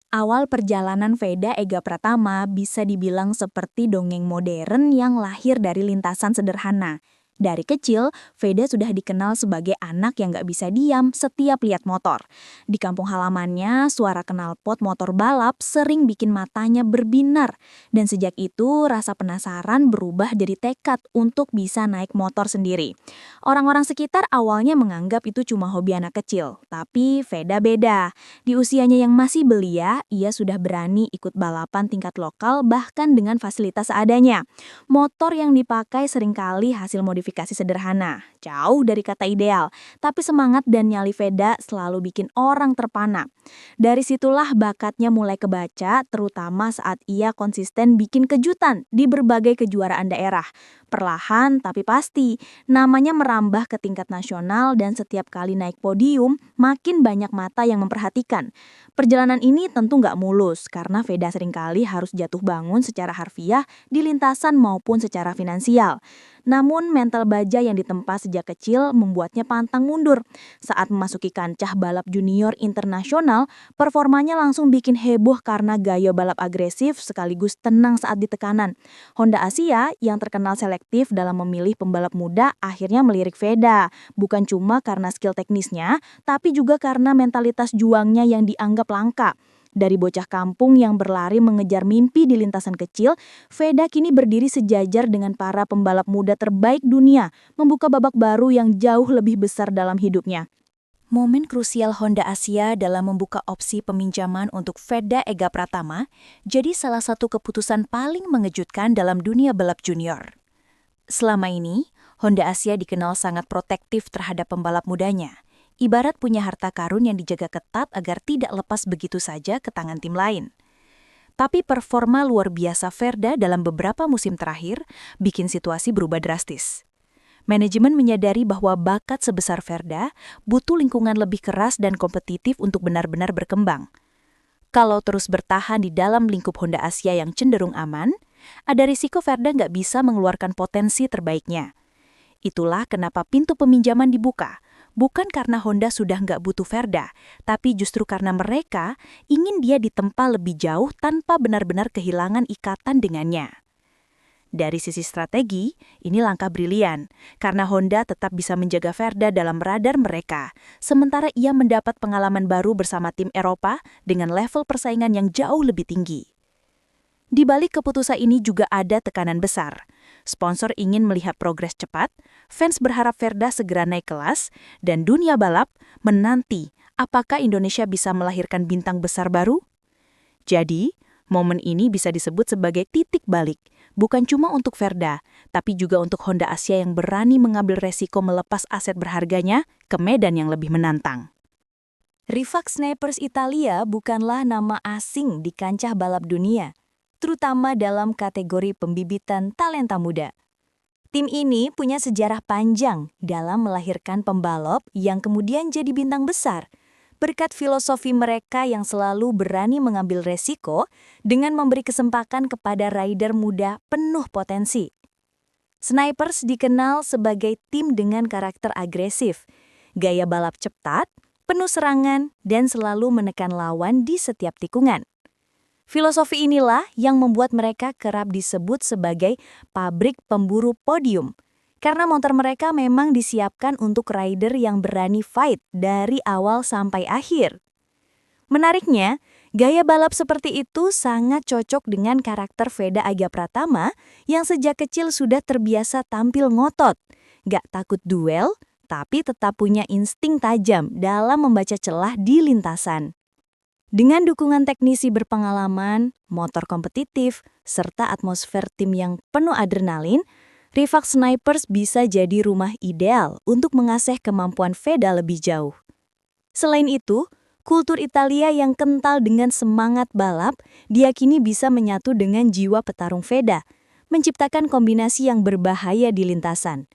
Awal perjalanan Veda Ega Pratama bisa dibilang seperti dongeng modern yang lahir dari lintasan sederhana. Dari kecil, Veda sudah dikenal sebagai anak yang gak bisa diam setiap lihat motor. Di kampung halamannya, suara knalpot motor balap sering bikin matanya berbinar. Dan sejak itu, rasa penasaran berubah jadi tekad untuk bisa naik motor sendiri. Orang-orang sekitar awalnya menganggap itu cuma hobi anak kecil, tapi Veda beda. Di usianya yang masih belia, ia sudah berani ikut balapan tingkat lokal bahkan dengan fasilitas seadanya. Motor yang dipakai seringkali hasil modifikasi sederhana, jauh dari kata ideal, tapi semangat dan nyali Veda selalu bikin orang terpana. Dari situlah bakatnya mulai kebaca, terutama saat ia konsisten bikin kejutan di berbagai kejuaraan daerah. Perlahan tapi pasti, namanya merambah ke tingkat nasional dan setiap kali naik podium, makin banyak mata yang memperhatikan. Perjalanan ini tentu nggak mulus, karena Veda seringkali harus jatuh bangun secara harfiah di lintasan maupun secara finansial. Namun mental baja yang ditempa sejak kecil membuatnya pantang mundur. Saat memasuki kancah balap junior internasional, performanya langsung bikin heboh karena gaya balap agresif sekaligus tenang saat ditekanan. Honda Asia yang terkenal selektif dalam memilih pembalap muda akhirnya melirik Veda. Bukan cuma karena skill teknisnya, tapi juga karena mentalitas juangnya yang dianggap langka. Dari bocah kampung yang berlari mengejar mimpi di lintasan kecil, Veda kini berdiri sejajar dengan para pembalap muda terbaik dunia, membuka babak baru yang jauh lebih besar dalam hidupnya. Momen krusial Honda Asia dalam membuka opsi peminjaman untuk Veda Ega Pratama jadi salah satu keputusan paling mengejutkan dalam dunia balap junior. Selama ini, Honda Asia dikenal sangat protektif terhadap pembalap mudanya. Ibarat punya harta karun yang dijaga ketat agar tidak lepas begitu saja ke tangan tim lain. Tapi performa luar biasa Veda dalam beberapa musim terakhir bikin situasi berubah drastis. Manajemen menyadari bahwa bakat sebesar Veda butuh lingkungan lebih keras dan kompetitif untuk benar-benar berkembang. Kalau terus bertahan di dalam lingkup Honda Asia yang cenderung aman, ada risiko Veda nggak bisa mengeluarkan potensi terbaiknya. Itulah kenapa pintu peminjaman dibuka. Bukan karena Honda sudah nggak butuh Veda, tapi justru karena mereka ingin dia ditempa lebih jauh tanpa benar-benar kehilangan ikatan dengannya. Dari sisi strategi, ini langkah brilian, karena Honda tetap bisa menjaga Veda dalam radar mereka, sementara ia mendapat pengalaman baru bersama tim Eropa dengan level persaingan yang jauh lebih tinggi. Di balik keputusan ini juga ada tekanan besar. Sponsor ingin melihat progres cepat, fans berharap Veda segera naik kelas, dan dunia balap menanti apakah Indonesia bisa melahirkan bintang besar baru. Jadi, momen ini bisa disebut sebagai titik balik, bukan cuma untuk Veda, tapi juga untuk Honda Asia yang berani mengambil resiko melepas aset berharganya ke medan yang lebih menantang. Rifax Snipers Italia bukanlah nama asing di kancah balap dunia, terutama dalam kategori pembibitan talenta muda. Tim ini punya sejarah panjang dalam melahirkan pembalap yang kemudian jadi bintang besar, berkat filosofi mereka yang selalu berani mengambil resiko dengan memberi kesempatan kepada rider muda penuh potensi. Snipers dikenal sebagai tim dengan karakter agresif, gaya balap cepat, penuh serangan, dan selalu menekan lawan di setiap tikungan. Filosofi inilah yang membuat mereka kerap disebut sebagai pabrik pemburu podium, karena motor mereka memang disiapkan untuk rider yang berani fight dari awal sampai akhir. Menariknya, gaya balap seperti itu sangat cocok dengan karakter Veda Ega Pratama yang sejak kecil sudah terbiasa tampil ngotot, gak takut duel, tapi tetap punya insting tajam dalam membaca celah di lintasan. Dengan dukungan teknisi berpengalaman, motor kompetitif, serta atmosfer tim yang penuh adrenalin, Rifax Snipers bisa jadi rumah ideal untuk mengasah kemampuan Veda lebih jauh. Selain itu, kultur Italia yang kental dengan semangat balap diyakini bisa menyatu dengan jiwa petarung Veda, menciptakan kombinasi yang berbahaya di lintasan.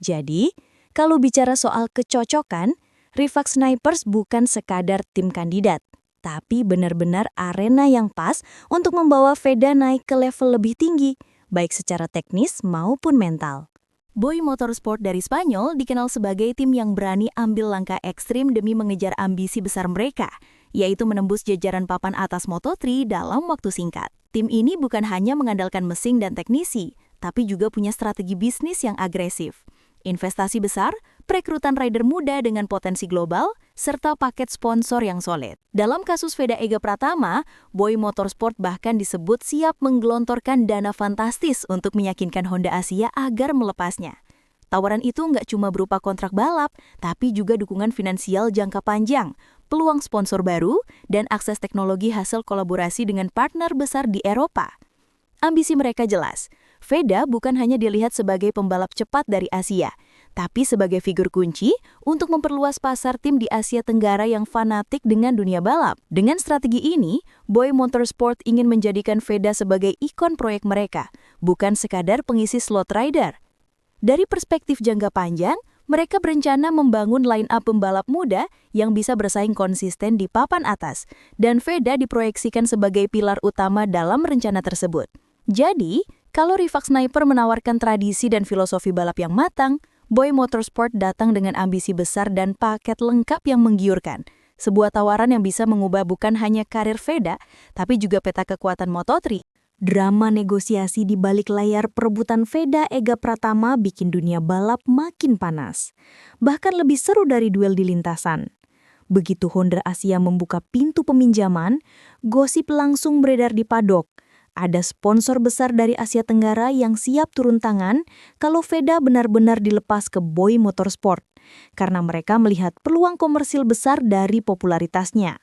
Jadi, kalau bicara soal kecocokan, Rifax Snipers bukan sekadar tim kandidat, tapi benar-benar arena yang pas untuk membawa Veda naik ke level lebih tinggi, baik secara teknis maupun mental. Boy Motorsport dari Spanyol dikenal sebagai tim yang berani ambil langkah ekstrim demi mengejar ambisi besar mereka, yaitu menembus jajaran papan atas Moto3 dalam waktu singkat. Tim ini bukan hanya mengandalkan mesin dan teknisi, tapi juga punya strategi bisnis yang agresif. Investasi besar, perekrutan rider muda dengan potensi global, serta paket sponsor yang solid. Dalam kasus Veda Ega Pratama, Boy Motorsport bahkan disebut siap menggelontorkan dana fantastis untuk meyakinkan Honda Asia agar melepasnya. Tawaran itu nggak cuma berupa kontrak balap, tapi juga dukungan finansial jangka panjang, peluang sponsor baru, dan akses teknologi hasil kolaborasi dengan partner besar di Eropa. Ambisi mereka jelas. Veda bukan hanya dilihat sebagai pembalap cepat dari Asia, tapi sebagai figur kunci untuk memperluas pasar tim di Asia Tenggara yang fanatik dengan dunia balap. Dengan strategi ini, Boy Motorsport ingin menjadikan Veda sebagai ikon proyek mereka, bukan sekadar pengisi slot rider. Dari perspektif jangka panjang, mereka berencana membangun line-up pembalap muda yang bisa bersaing konsisten di papan atas, dan Veda diproyeksikan sebagai pilar utama dalam rencana tersebut. Jadi, kalau Rivax Sniper menawarkan tradisi dan filosofi balap yang matang, Boy Motorsport datang dengan ambisi besar dan paket lengkap yang menggiurkan. Sebuah tawaran yang bisa mengubah bukan hanya karir Veda, tapi juga peta kekuatan Moto3. Drama negosiasi di balik layar perebutan Veda Ega Pratama bikin dunia balap makin panas. Bahkan lebih seru dari duel di lintasan. Begitu Honda Asia membuka pintu peminjaman, gosip langsung beredar di paddock. Ada sponsor besar dari Asia Tenggara yang siap turun tangan kalau Veda benar-benar dilepas ke Boy Motorsport, karena mereka melihat peluang komersil besar dari popularitasnya.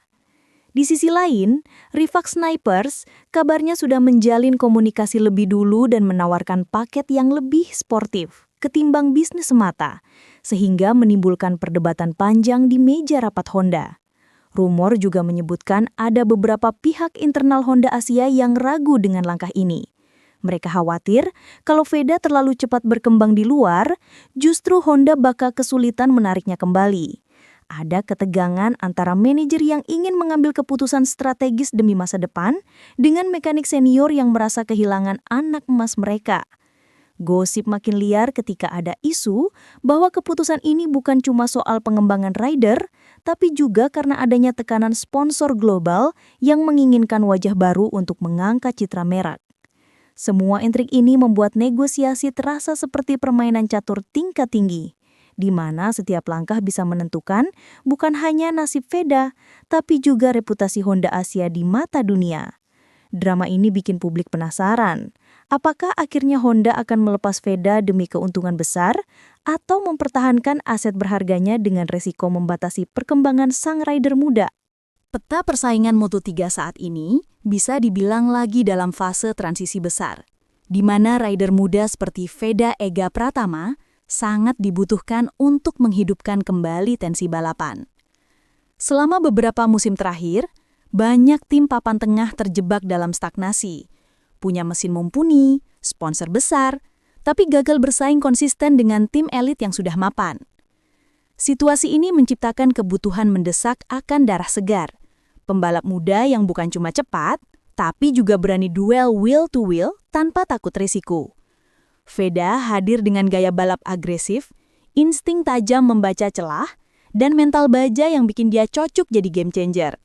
Di sisi lain, Rivax Snipers kabarnya sudah menjalin komunikasi lebih dulu dan menawarkan paket yang lebih sportif ketimbang bisnis semata, sehingga menimbulkan perdebatan panjang di meja rapat Honda. Rumor juga menyebutkan ada beberapa pihak internal Honda Asia yang ragu dengan langkah ini. Mereka khawatir kalau Veda terlalu cepat berkembang di luar, justru Honda bakal kesulitan menariknya kembali. Ada ketegangan antara manajer yang ingin mengambil keputusan strategis demi masa depan dengan mekanik senior yang merasa kehilangan anak emas mereka. Gosip makin liar ketika ada isu bahwa keputusan ini bukan cuma soal pengembangan rider, tapi juga karena adanya tekanan sponsor global yang menginginkan wajah baru untuk mengangkat citra merek. Semua intrik ini membuat negosiasi terasa seperti permainan catur tingkat tinggi, di mana setiap langkah bisa menentukan bukan hanya nasib Veda, tapi juga reputasi Honda Asia di mata dunia. Drama ini bikin publik penasaran. Apakah akhirnya Honda akan melepas Veda demi keuntungan besar atau mempertahankan aset berharganya dengan resiko membatasi perkembangan sang rider muda? Peta persaingan Moto3 saat ini bisa dibilang lagi dalam fase transisi besar, di mana rider muda seperti Veda Ega Pratama sangat dibutuhkan untuk menghidupkan kembali tensi balapan. Selama beberapa musim terakhir, banyak tim papan tengah terjebak dalam stagnasi. Punya mesin mumpuni, sponsor besar, tapi gagal bersaing konsisten dengan tim elit yang sudah mapan. Situasi ini menciptakan kebutuhan mendesak akan darah segar. Pembalap muda yang bukan cuma cepat, tapi juga berani duel wheel to wheel tanpa takut risiko. Veda hadir dengan gaya balap agresif, insting tajam membaca celah, dan mental baja yang bikin dia cocok jadi game changer.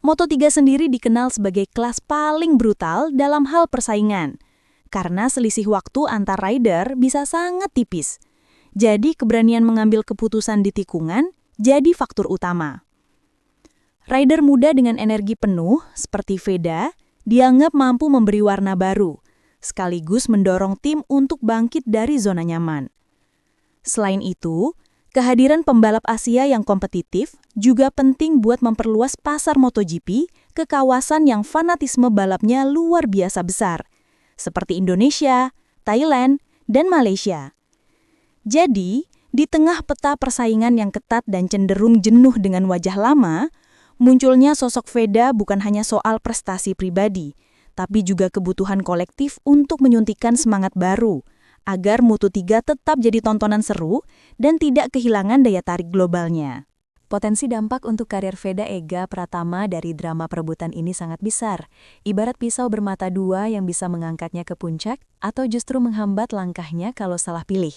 Moto3 sendiri dikenal sebagai kelas paling brutal dalam hal persaingan, karena selisih waktu antar rider bisa sangat tipis. Jadi keberanian mengambil keputusan di tikungan jadi faktor utama. Rider muda dengan energi penuh, seperti Veda, dianggap mampu memberi warna baru, sekaligus mendorong tim untuk bangkit dari zona nyaman. Selain itu, kehadiran pembalap Asia yang kompetitif juga penting buat memperluas pasar MotoGP ke kawasan yang fanatisme balapnya luar biasa besar, seperti Indonesia, Thailand, dan Malaysia. Jadi, di tengah peta persaingan yang ketat dan cenderung jenuh dengan wajah lama, munculnya sosok Veda bukan hanya soal prestasi pribadi, tapi juga kebutuhan kolektif untuk menyuntikkan semangat baru, agar Moto3 tetap jadi tontonan seru dan tidak kehilangan daya tarik globalnya. Potensi dampak untuk karir Veda Ega Pratama dari drama perebutan ini sangat besar. Ibarat pisau bermata dua yang bisa mengangkatnya ke puncak atau justru menghambat langkahnya kalau salah pilih.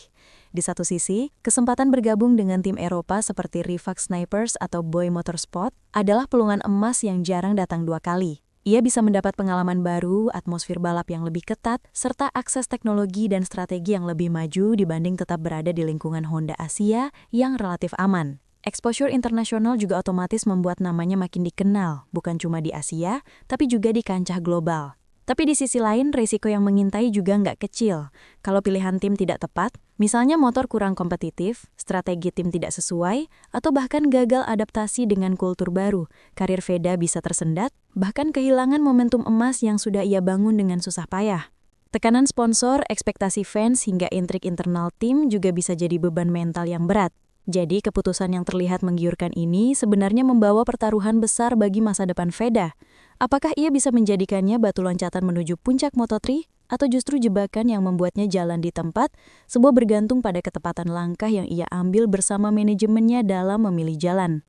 Di satu sisi, kesempatan bergabung dengan tim Eropa seperti Rivax Snipers atau Boy Motorsport adalah peluang emas yang jarang datang dua kali. Ia bisa mendapat pengalaman baru, atmosfer balap yang lebih ketat, serta akses teknologi dan strategi yang lebih maju dibanding tetap berada di lingkungan Honda Asia yang relatif aman. Exposure internasional juga otomatis membuat namanya makin dikenal, bukan cuma di Asia, tapi juga di kancah global. Tapi di sisi lain, risiko yang mengintai juga nggak kecil. Kalau pilihan tim tidak tepat, misalnya motor kurang kompetitif, strategi tim tidak sesuai, atau bahkan gagal adaptasi dengan kultur baru, karir Veda bisa tersendat, bahkan kehilangan momentum emas yang sudah ia bangun dengan susah payah. Tekanan sponsor, ekspektasi fans, hingga intrik internal tim juga bisa jadi beban mental yang berat. Jadi, keputusan yang terlihat menggiurkan ini sebenarnya membawa pertaruhan besar bagi masa depan Veda. Apakah ia bisa menjadikannya batu loncatan menuju puncak Moto3? Atau justru jebakan yang membuatnya jalan di tempat, semua bergantung pada ketepatan langkah yang ia ambil bersama manajemennya dalam memilih jalan.